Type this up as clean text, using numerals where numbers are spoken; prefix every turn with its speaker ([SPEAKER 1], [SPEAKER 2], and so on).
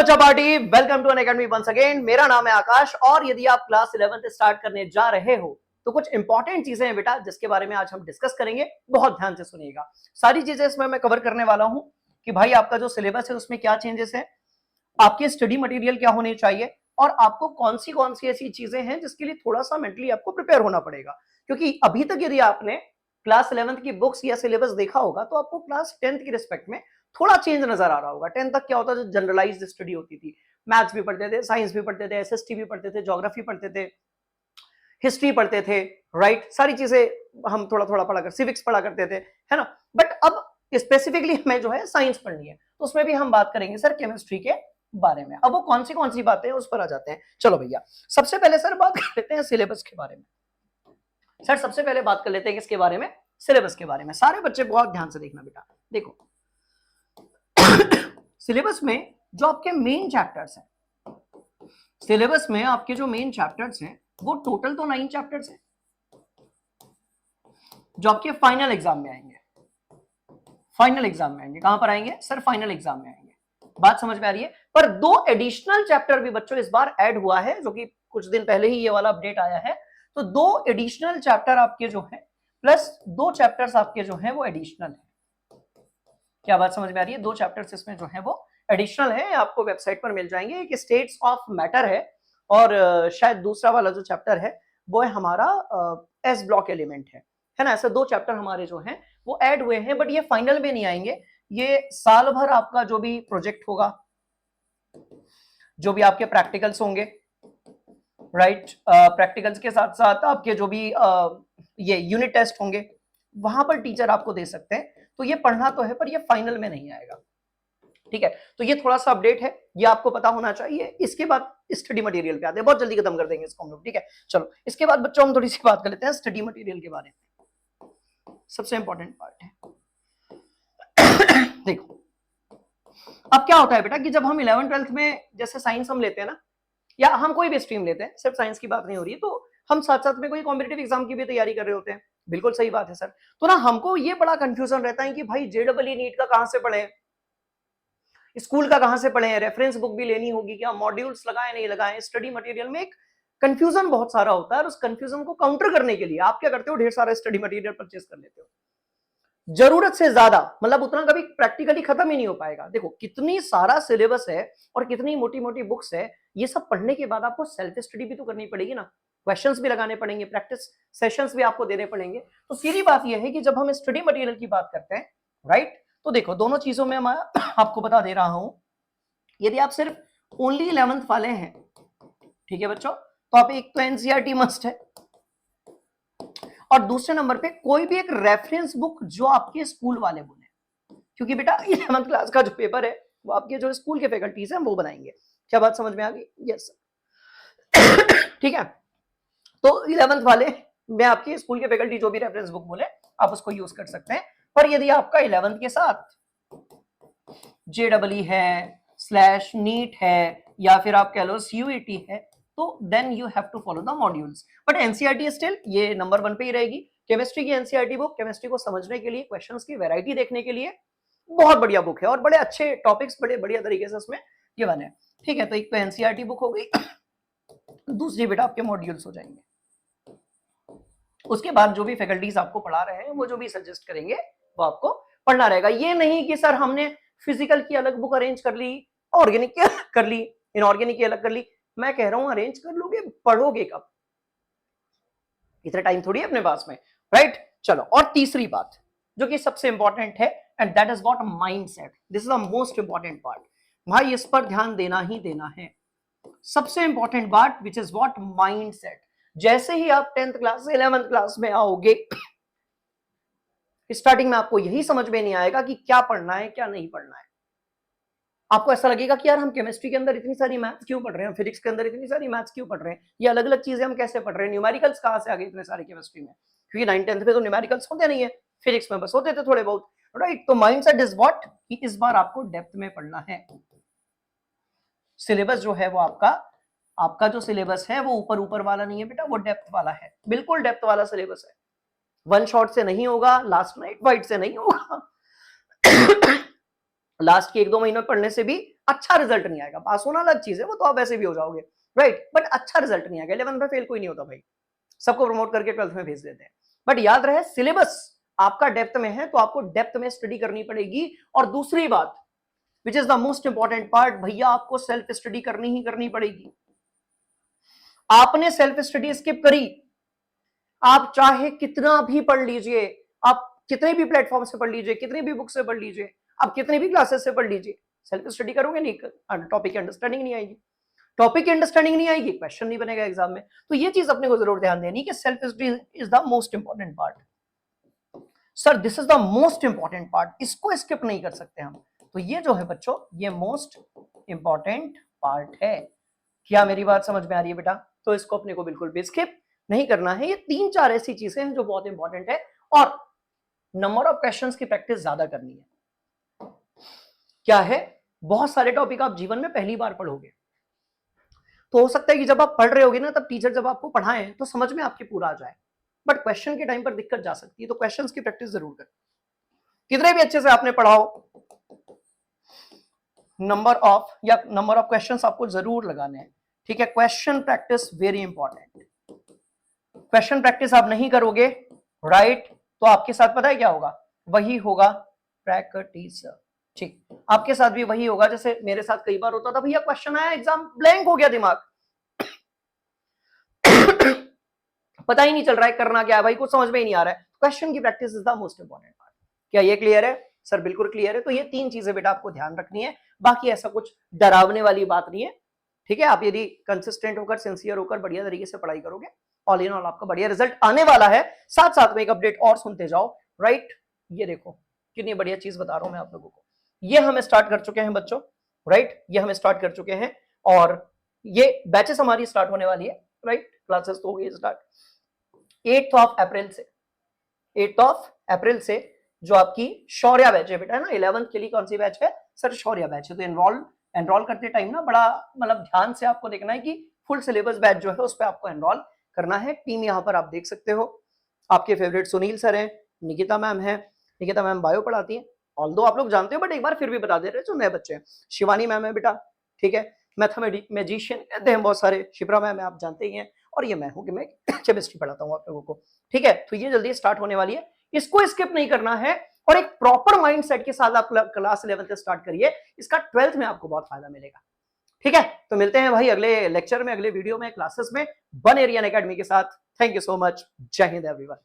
[SPEAKER 1] बच्चा party, welcome to Unacademy once again. मेरा नाम है आकाश और यदि आप क्लास 11th स्टार्ट करने जा रहे हो तो कुछ इंपॉर्टेंट चीजें हैं बेटा जिसके बारे में आज हम डिस्कस करेंगे। बहुत ध्यान से सुनिएगा। सारी चीजें इसमें मैं कवर करने वाला हूं कि भाई आपका जो सिलेबस है उसमें क्या चेंजेस है, आपके स्टडी मटेरियल क्या होने चाहिए और आपको कौन सी ऐसी चीजें हैं जिसके लिए थोड़ा सा मेंटली आपको प्रिपेयर होना पड़ेगा। क्योंकि अभी तक यदि आपने क्लास 11th की बुक्स या सिलेबस देखा होगा तो आपको क्लास 10th की रिस्पेक्ट में थोड़ा चेंज नजर आ रहा होगा। 10th तक क्या होता था, जनरलाइज्ड स्टडी होती थी, मैथ्स भी पढ़ते थे, साइंस भी पढ़ते थे, एसएसटी भी पढ़ते थे, ज्योग्राफी पढ़ते थे, हिस्ट्री पढ़ते थे, राइट। सारी चीजें हम थोड़ा थोड़ा पढ़ा कर, सिविक्स पढ़ा करते थे, है ना। बट अब स्पेसिफिकली हमें जो है साइंस पढ़नी है तो उसमें भी हम बात करेंगे सर केमिस्ट्री के बारे में। अब वो कौन सी बातें हैं उस पर आ जाते हैं। चलो भैया, सबसे पहले सर बात कर लेते हैं सिलेबस के बारे में। सर सबसे पहले बात कर लेते हैं किसके बारे में, सिलेबस के बारे में। सारे बच्चे बहुत ध्यान से देखना बेटा। देखो सिलेबस में जो आपके मेन चैप्टर्स हैं, सिलेबस में आपके जो मेन चैप्टर्स हैं वो टोटल तो 9 चैप्टर्स हैं जो आपके फाइनल एग्जाम में आएंगे। फाइनल एग्जाम में आएंगे, कहां पर आएंगे सर, फाइनल एग्जाम में आएंगे। बात समझ में आ रही है। पर 2 एडिशनल चैप्टर भी बच्चों इस बार ऐड हुआ है, जो कि कुछ दिन पहले ही ये वाला अपडेट आया है। तो 2 एडिशनल चैप्टर आपके जो है प्लस 2 चैप्टर्स आपके जो है वो एडिशनल है। क्या बात समझ में आ रही है। 2 चैप्टर्स इसमें जो है वो एडिशनल है, आपको वेबसाइट पर मिल जाएंगे। एक स्टेट्स ऑफ मैटर है और शायद दूसरा वाला जो चैप्टर है वो है हमारा एस ब्लॉक एलिमेंट है ना। ऐसे 2 चैप्टर हमारे जो हैं वो ऐड हुए हैं, बट ये फाइनल में नहीं आएंगे। ये साल भर आपका जो भी प्रोजेक्ट होगा, जो भी आपके प्रैक्टिकल्स होंगे, राइट, प्रैक्टिकल्स के साथ साथ आपके जो भी ये यूनिट टेस्ट होंगे वहां पर टीचर आपको दे सकते हैं। तो ये पढ़ना तो है पर ये फाइनल में नहीं आएगा, ठीक है। तो ये थोड़ा सा अपडेट है, ये आपको पता होना चाहिए। इसके बाद स्टडी मटेरियल पे आते हैं, बहुत जल्दी खत्म कर देंगे इसको हम लोग, ठीक है। चलो इसके बाद बच्चों हम थोड़ी सी बात कर लेते हैं स्टडी मटेरियल के बारे में। सबसे इंपॉर्टेंट पार्ट है देखो अब क्या होता है बेटा कि जब हम 11th 12th में जैसे साइंस हम लेते हैं ना, या हम कोई भी स्ट्रीम लेते हैं, सिर्फ साइंस की बात नहीं हो रही है, तो हम साथ साथ में कोई कॉम्पिटिटिव एग्जाम की भी तैयारी कर रहे होते हैं। बिल्कुल सही बात है सर। तो ना हमको ये बड़ा कंफ्यूजन रहता है कि भाई जेडबलई नीट का कहां से पढ़े, स्कूल का कहां से पढ़े, रेफरेंस बुक भी लेनी होगी क्या, मॉड्यूल्स लगाए नहीं लगाए। स्टडी मटेरियल में एक कंफ्यूजन बहुत सारा होता है और उस कंफ्यूजन को काउंटर करने के लिए आप क्या करते हो, ढेर सारा स्टडी मटेरियल परचेज कर लेते हो, जरूरत से ज्यादा। मतलब उतना कभी प्रैक्टिकली खत्म ही नहीं हो पाएगा। देखो कितनी सारा सिलेबस है और कितनी मोटी मोटी बुक्स है, ये सब पढ़ने के बाद आपको सेल्फ स्टडी भी तो करनी पड़ेगी ना, क्वेश्चंस भी लगाने पड़ेंगे, प्रैक्टिस सेशंस भी आपको देने पड़ेंगे। तो सीधी बात यह है कि जब हम स्टडी मटेरियल की बात करते हैं, राइट, तो देखो दोनों चीजों में मैं आपको बता दे रहा हूं। यदि आप सिर्फ ओनली 11th वाले हैं, ठीक है बच्चों, तो आप एक तो एनसीईआरटी मस्ट है और दूसरे नंबर पे कोई भी एक रेफरेंस बुक जो आपके स्कूल वाले बोले, क्योंकि बेटा 11th क्लास का जो पेपर है वो आपके जो स्कूल के फैकल्टीज हैं वो बनाएंगे। क्या बात समझ में आ गई, यस ठीक है। तो 11th वाले में आपके स्कूल के फैकल्टी जो भी रेफरेंस बुक बोले आप उसको यूज कर सकते हैं। पर यदि आपका 11th के साथ जेडबलई है, स्लैश नीट है, या फिर आप कह लो सीयूईटी है, तो then you have to follow the modules. But NCERT still ये नंबर 1 पे ही रहेगी। केमिस्ट्री की एनसीईआरटी बुक केमिस्ट्री को समझने के लिए, क्वेश्चंस की वैरायटी देखने के लिए बहुत बढ़िया बुक है और बड़े अच्छे टॉपिक्स बड़े बढ़िया तरीके से उसमें गिवन है, ठीक है। तो एक तो एनसीईआरटी बुक हो गई, दूसरी बेटा आपके मॉड्यूल्स हो जाएंगे। उसके बाद जो भी फैकल्टीज आपको पढ़ा रहे हैं वो जो भी सजेस्ट करेंगे वो आपको पढ़ना रहेगा। ये नहीं कि सर हमने फिजिकल की अलग बुक अरेंज कर ली, ऑर्गेनिक की अलग कर ली, इनऑर्गेनिक की अलग कर ली। मैं कह रहा हूं अरेंज कर लोगे, पढ़ोगे कब, इतना टाइम थोड़ी है अपने पास में, राइट। चलो और तीसरी बात जो कि सबसे इंपॉर्टेंट है, and that is what mindset. This is the most important part. भाई इस पर ध्यान देना ही देना है। सबसे इंपॉर्टेंट बात विच इज व्हाट माइंडसेट। जैसे ही आप 10th क्लास 11th क्लास में आओगे, स्टार्टिंग में आपको यही समझ में नहीं आएगा कि क्या पढ़ना है क्या नहीं पढ़ना है। आपको ऐसा लगेगा कि यार हम केमिस्ट्री के अंदर इतनी सारी मैथ्स क्यों पढ़ रहे हैं, फिजिक्स के अंदर इतनी सारी मैथ्स क्यों पढ़ रहे हैं, ये अलग अलग चीजें हम कैसे पढ़ रहे हैं, न्यूमेरिकल्स कहां से आ गए इतने सारे केमिस्ट्री में, क्योंकि 9th 10th में तो न्यूमेरिकल्स होते नहीं है, फिजिक्स में बस होते थे थोड़े बहुत, राइट। तो माइंडसेट इज व्हाट कि इस बार आपको डेप्थ में पढ़ना है। सिलेबस जो है वो आपका जो सिलेबस है वो ऊपर ऊपर वाला नहीं है बेटा, वो डेप्थ वाला है, बिल्कुल डेप्थ वाला सिलेबस है। वन शॉट से नहीं होगा, लास्ट नाइट वाइट से नहीं होगा लास्ट के 1-2 महीने पढ़ने से भी अच्छा रिजल्ट नहीं आएगा। पास होना अलग चीज है, वो तो आप वैसे भी हो जाओगे, राइट, बट अच्छा रिजल्ट नहीं आएगा। 11th में फेल कोई नहीं होता भाई, सबको प्रमोट करके 12th में भेज देते हैं। बट याद रहे सिलेबस आपका डेप्थ में है तो आपको डेप्थ में स्टडी करनी पड़ेगी। और दूसरी बात which is the most important part, भैया आपको सेल्फ स्टडी करनी ही करनी पड़ेगी। आपने सेल्फ स्टडी स्किप करी, आप चाहे कितना भी पढ़ लीजिए, आप कितने भी प्लेटफॉर्म से पढ़ लीजिए, कितनी भी बुक से पढ़ लीजिए, आप कितनी भी क्लासेस से पढ़ लीजिए, सेल्फ स्टडी करोगे नहीं, टॉपिक की अंडरस्टैंडिंग नहीं आएगी। टॉपिक की अंडरस्टैंडिंग नहीं आएगी, क्वेश्चन नहीं बनेगा एग्जाम में। तो ये चीज अपने को जरूर ध्यान देनी कि self study is the most important part. Sir this is the most important part, इसको स्किप नहीं कर सकते हम। तो ये जो है बच्चों, ये मोस्ट इंपॉर्टेंट पार्ट है। क्या मेरी बात समझ में आ रही है बेटा? तो इसको अपने को बिल्कुल भी स्किप नहीं करना है। ये 3-4 ऐसी चीजें हैं जो बहुत इंपॉर्टेंट है, और नंबर ऑफ क्वेश्चंस की प्रैक्टिस ज्यादा करनी है। क्या है, बहुत सारे टॉपिक आप जीवन में पहली बार पढ़ोगे, तो हो सकता है कि जब आप पढ़ रहे होगे ना, तब टीचर जब आपको पढ़ाएं तो समझ में आपके पूरा आ जाए, बट क्वेश्चन के टाइम पर दिक्कत जा सकती है। तो क्वेश्चंस की प्रैक्टिस जरूर करें। कितने भी अच्छे से आपने पढ़ा हो, नंबर ऑफ क्वेश्चंस आपको जरूर लगाने हैं, ठीक है। Question practice very important. Question practice आप नहीं करोगे, राइट, तो आपके साथ पता है क्या होगा? वही होगा प्रैक्टिस, ठीक, आपके साथ भी वही होगा जैसे मेरे साथ कई बार होता था। भैया क्वेश्चन आया, एग्जाम ब्लैंक हो गया, दिमाग पता ही नहीं चल रहा है करना क्या है भाई, कुछ समझ में ही नहीं आ रहा है। क्वेश्चन की practice is the most important part. क्या ये क्लियर है? सर बिल्कुल क्लियर है। तो ये 3 चीजें बेटा आपको ध्यान रखनी है, बाकी ऐसा कुछ डरावने वाली बात नहीं है, ठीक है। आप यदि कंसिस्टेंट होकर, सिंसियर होकर, बढ़िया तरीके से पढ़ाई करोगे, ऑल इन ऑल आपका बढ़िया रिजल्ट आने वाला है। साथ साथ में एक अपडेट और सुनते जाओ, राइट। ये देखो कितनी बढ़िया चीज बता रहा हूं मैं आप लोगों को। ये हम स्टार्ट कर चुके हैं बच्चों, राइट, ये हम स्टार्ट कर चुके हैं, और ये बैचेस हमारी स्टार्ट होने वाली है, राइट। क्लासेस तो हो गई स्टार्ट 8 अप्रैल से। 8 अप्रैल से जो आपकी शौर्य बैच है बेटा, है ना, 11th के लिए कौन सी बैच है? सर शौर्य बैच है। तो एनरोल करते टाइम ना बड़ा मतलब ध्यान से आपको देखना है कि फुल सिलेबस बैच जो है उस पर आपको एनरोल करना है। टीम यहाँ पर आप देख सकते हो, आपके फेवरेट सुनील सर हैं, निकिता मैम है, निकिता मैम बायो पढ़ाती है, ऑल्दो आप लोग जानते हो बट एक बार फिर भी बता दे रहे जो नए बच्चे हैं। शिवानी मैम है बेटा, ठीक है, मैथमेजिशियन कहते हैं बहुत सारे, शिप्रा मैम है आप जानते ही हैं, और ये मैं हूँ कि मैं केमिस्ट्री पढ़ाता हूँ आप लोगों को, ठीक है। तो ये जल्दी स्टार्ट होने वाली है, इसको स्किप नहीं करना है, और एक प्रॉपर माइंड सेट के साथ आप क्लास 11th स्टार्ट करिए, इसका 12th में आपको बहुत फायदा मिलेगा, ठीक है। तो मिलते हैं भाई अगले लेक्चर में, अगले वीडियो में, क्लासेस में, वन एरियन एकेडमी के साथ। थैंक यू सो मच, जय हिंद एवरीवन।